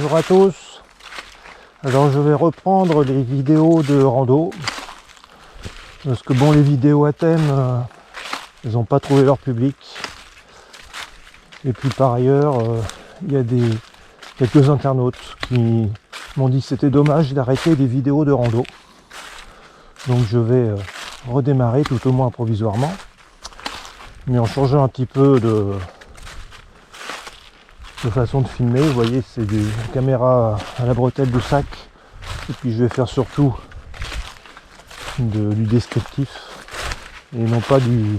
Bonjour à tous. Alors je vais reprendre les vidéos de rando parce que bon, les vidéos à thème ils n'ont pas trouvé leur public, et puis par ailleurs il y a quelques internautes qui m'ont dit que c'était dommage d'arrêter des vidéos de rando, donc je vais redémarrer tout au moins provisoirement, mais en changeant un petit peu de façon de filmer. Vous voyez, c'est des caméras à la bretelle du sac, et puis je vais faire surtout du descriptif et non pas du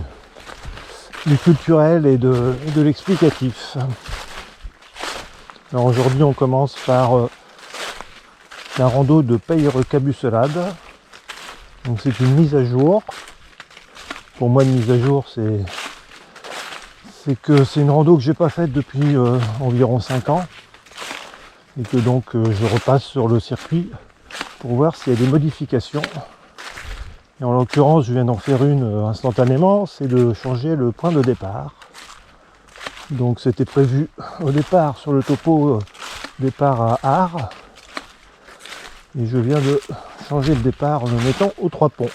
culturel et de l'explicatif. Alors aujourd'hui on commence par un rando de Peyre-Cabusselade. Donc c'est une mise à jour. Pour moi, une mise à jour, c'est que c'est une rando que j'ai pas faite depuis environ 5 ans, et que donc je repasse sur le circuit pour voir s'il y a des modifications. Et en l'occurrence, je viens d'en faire une instantanément, c'est de changer le point de départ. Donc c'était prévu au départ sur le topo départ à Arles, et je viens de changer le départ en le mettant aux 3 ponts.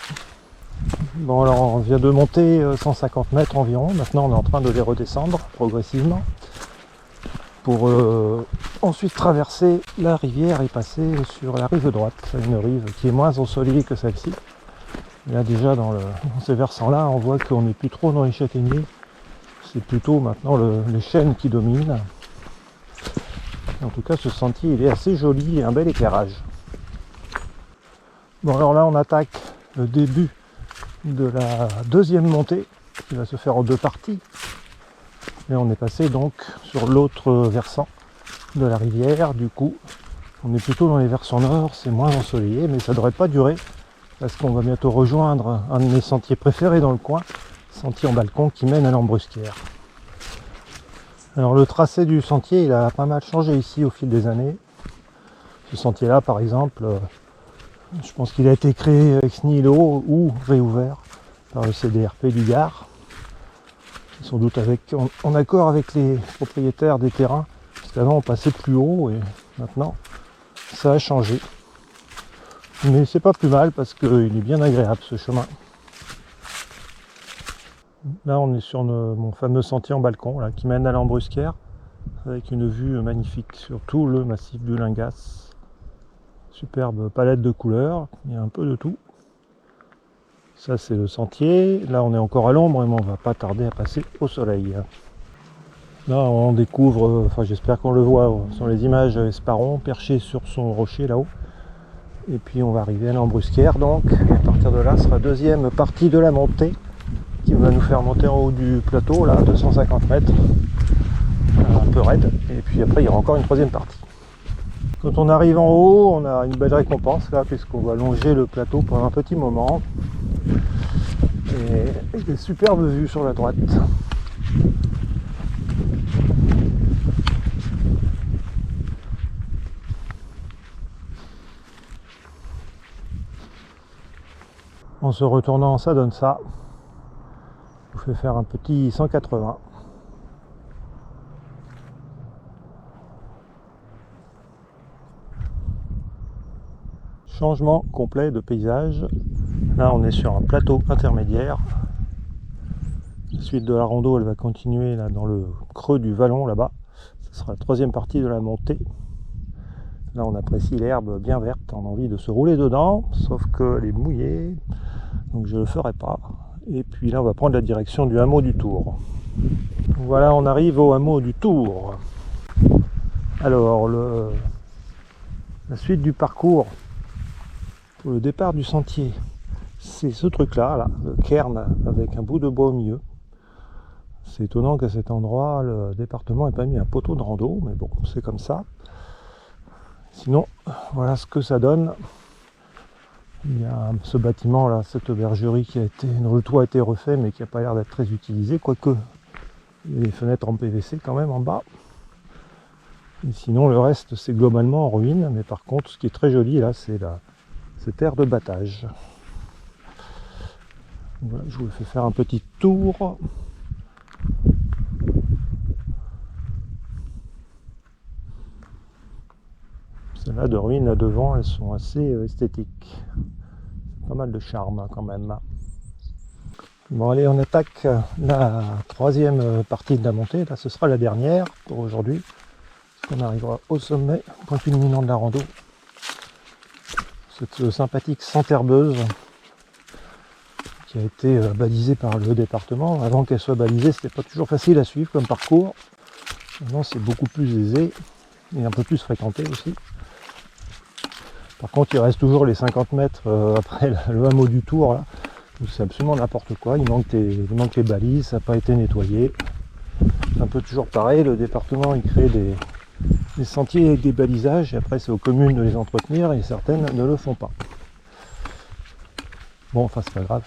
Bon, alors on vient de monter 150 mètres environ, maintenant on est en train de les redescendre progressivement pour ensuite traverser la rivière et passer sur la rive droite, une rive qui est moins ensoleillée que celle-ci. Là déjà dans ces versants-là, on voit qu'on n'est plus trop dans les châtaigniers, c'est plutôt maintenant les chênes qui dominent. En tout cas, ce sentier il est assez joli et un bel éclairage. Bon, alors là on attaque le début de la deuxième montée qui va se faire en 2 parties, et on est passé donc sur l'autre versant de la rivière. Du coup on est plutôt dans les versants nord, c'est moins ensoleillé, mais ça ne devrait pas durer parce qu'on va bientôt rejoindre un de mes sentiers préférés dans le coin, sentier en balcon qui mène à l'Ambruscaire. Alors le tracé du sentier il a pas mal changé ici au fil des années. Ce sentier là par exemple, je pense qu'il a été créé ex nihilo ou réouvert par le CDRP du Gard, sans doute en accord avec les propriétaires des terrains, parce qu'avant on passait plus haut et maintenant ça a changé. Mais c'est pas plus mal parce qu'il est bien agréable ce chemin. Là on est sur mon fameux sentier en balcon là, qui mène à l'Ambruscaire, avec une vue magnifique sur tout le massif du Lingas. Superbe palette de couleurs, il y a un peu de tout. Ça c'est le sentier, là on est encore à l'ombre, mais on va pas tarder à passer au soleil. Là on découvre, enfin j'espère qu'on le voit sur les images, Esparon perché sur son rocher là-haut. Et puis on va arriver à l'Ambruscaire, donc à partir de là sera deuxième partie de la montée qui va nous faire monter en haut du plateau, là 250 mètres, un peu raide, et puis après il y aura encore une troisième partie. Quand on arrive en haut, on a une belle récompense là, puisqu'on va longer le plateau pendant un petit moment. Et des superbes vues sur la droite. En se retournant, ça donne ça. Je vous fais faire un petit 180. Changement complet de paysage. Là on est sur un plateau intermédiaire. La suite de la rando elle va continuer là dans le creux du vallon là-bas. Ce sera la troisième partie de la montée. Là on apprécie l'herbe bien verte, on a envie de se rouler dedans, sauf qu'elle est mouillée, donc je ne le ferai pas. Et puis là on va prendre la direction du hameau du Tour. Voilà, on arrive au hameau du Tour. Alors la suite du parcours pour le départ du sentier, c'est ce truc là, le cairn avec un bout de bois au milieu. C'est étonnant qu'à cet endroit le département n'ait pas mis un poteau de rando, mais bon, c'est comme ça. Sinon, voilà ce que ça donne. Il y a ce bâtiment là, cette aubergerie dont le toit a été refait mais qui n'a pas l'air d'être très utilisé, quoique il y a des fenêtres en PVC quand même en bas. Et sinon le reste c'est globalement en ruine, mais par contre ce qui est très joli là c'est cette aire de battage. Voilà, je vous fais faire un petit tour. pas de ruines là devant, elles sont assez esthétiques. Pas mal de charme hein, quand même. Bon allez, on attaque la troisième partie de la montée. Là ce sera la dernière pour aujourd'hui. On arrivera au sommet, point culminant de la rando. Cette sympathique sente herbeuse qui a été balisée par le département. Avant qu'elle soit balisée, c'était pas toujours facile à suivre comme parcours. Maintenant c'est beaucoup plus aisé et un peu plus fréquenté aussi. Par contre il reste toujours les 50 mètres après le hameau du Tour là. C'est absolument n'importe quoi, il manque les balises, ça n'a pas été nettoyé. C'est un peu toujours pareil, le département il crée des sentiers avec des balisages et après c'est aux communes de les entretenir et certaines ne le font pas. Bon enfin c'est pas grave,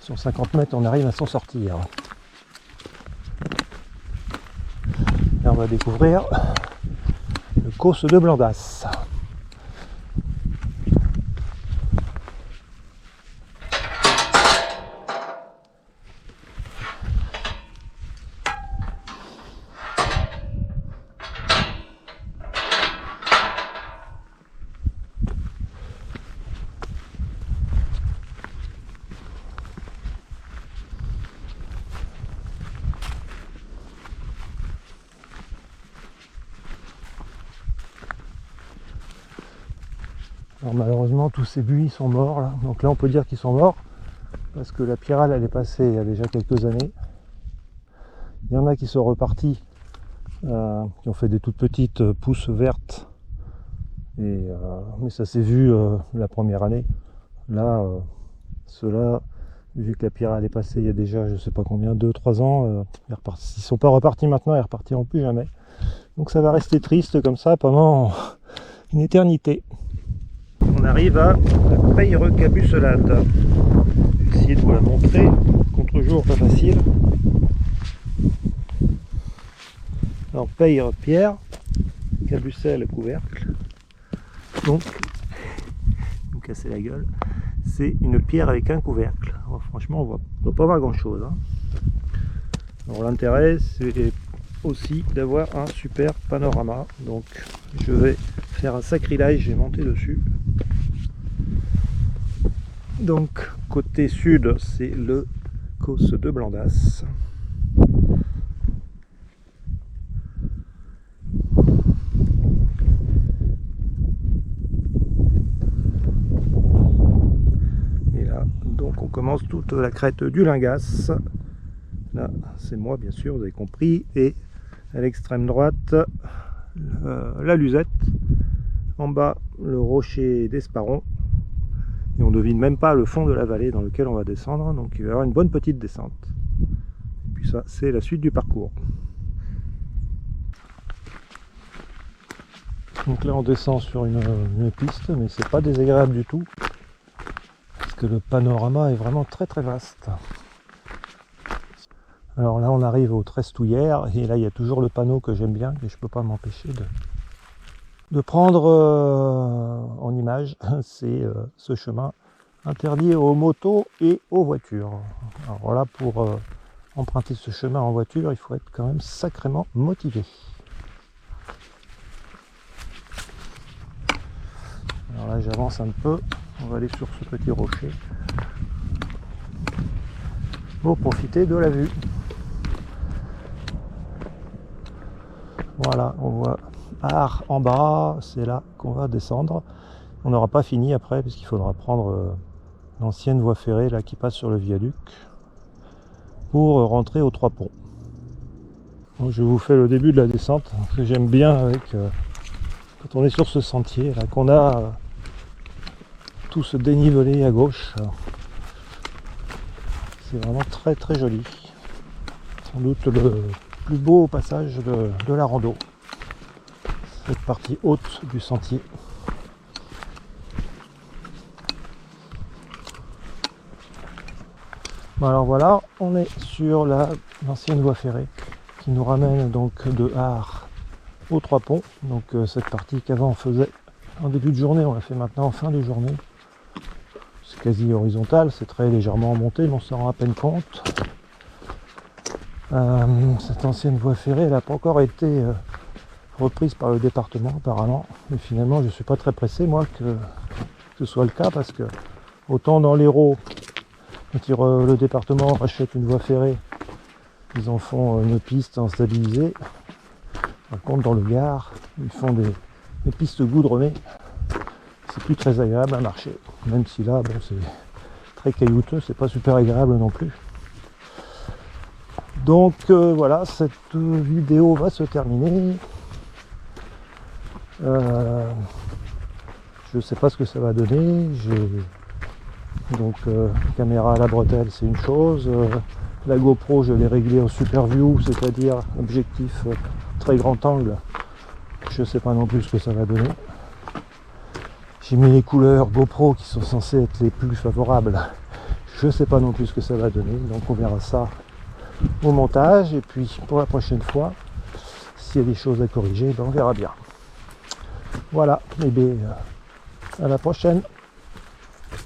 sur 50 mètres on arrive à s'en sortir. Et on va découvrir le Causse de Blandas. Alors malheureusement tous ces buis sont morts là, donc là on peut dire qu'ils sont morts parce que la pyrale elle est passée il y a déjà quelques années. Il y en a qui sont repartis, qui ont fait des toutes petites pousses vertes, mais ça s'est vu la première année. Là, ceux-là, vu que la pyrale est passée il y a déjà je sais pas combien, 2-3 ans, ils ne sont pas repartis maintenant, ils ne repartiront plus jamais. Donc ça va rester triste comme ça pendant une éternité. On arrive à la Peyre-Cabusselade. Je vais essayer de vous la montrer. Contre-jour, pas facile. Alors Peyre, pierre, Cabussel, couvercle. Donc, vous me cassez la gueule. C'est une pierre avec un couvercle. Alors, franchement, on ne va pas voir grand-chose. Hein. Alors l'intérêt, c'est aussi d'avoir un super panorama. Donc, je vais faire un sacrilège et monter dessus. Donc côté sud c'est le Causse de Blandas. Et là donc on commence toute la crête du Lingas. Là c'est moi bien sûr, vous avez compris. Et à l'extrême droite la Luzette. En bas le rocher d'Esparon. Et on ne devine même pas le fond de la vallée dans lequel on va descendre, donc il va y avoir une bonne petite descente. Et puis ça, c'est la suite du parcours. Donc là on descend sur une piste, mais c'est pas désagréable du tout, parce que le panorama est vraiment très très vaste. Alors là on arrive aux Trestouillères, et là il y a toujours le panneau que j'aime bien, que je peux pas m'empêcher de prendre en image. C'est ce chemin interdit aux motos et aux voitures. Alors voilà, pour emprunter ce chemin en voiture, il faut être quand même sacrément motivé. Alors là j'avance un peu, on va aller sur ce petit rocher pour profiter de la vue. Voilà, on voit Arles en bas, c'est là qu'on va descendre. On n'aura pas fini après puisqu'il faudra prendre l'ancienne voie ferrée là qui passe sur le viaduc pour rentrer aux Trois Ponts. Donc, je vous fais le début de la descente que j'aime bien avec quand on est sur ce sentier là, qu'on a tout ce dénivelé à gauche. C'est vraiment très très joli. Sans doute le plus beau passage de la rando. Cette partie haute du sentier. Bon alors voilà, on est sur l'ancienne voie ferrée qui nous ramène donc de Arles aux Trois Ponts. Donc cette partie qu'avant on faisait en début de journée, on la fait maintenant en fin de journée. C'est quasi horizontal, c'est très légèrement monté, mais on s'en rend à peine compte. Cette ancienne voie ferrée, elle n'a pas encore été reprise par le département apparemment. Mais finalement, je ne suis pas très pressé moi que ce soit le cas, parce que autant dans l'Hérault, quand le département rachète une voie ferrée, ils en font une piste en stabilisé. Par contre, dans le Gard, ils font des pistes goudronnées. C'est plus très agréable à marcher. Même si là, bon, c'est très caillouteux, c'est pas super agréable non plus. Donc voilà, cette vidéo va se terminer. Je ne sais pas ce que ça va donner. Donc caméra à la bretelle, c'est une chose. La GoPro, je l'ai réglée en super view, c'est-à-dire objectif très grand angle. Je ne sais pas non plus ce que ça va donner. J'ai mis les couleurs GoPro qui sont censées être les plus favorables. Je ne sais pas non plus ce que ça va donner. Donc on verra ça au montage. Et puis pour la prochaine fois, s'il y a des choses à corriger, ben on verra bien. Voilà, et bien à la prochaine.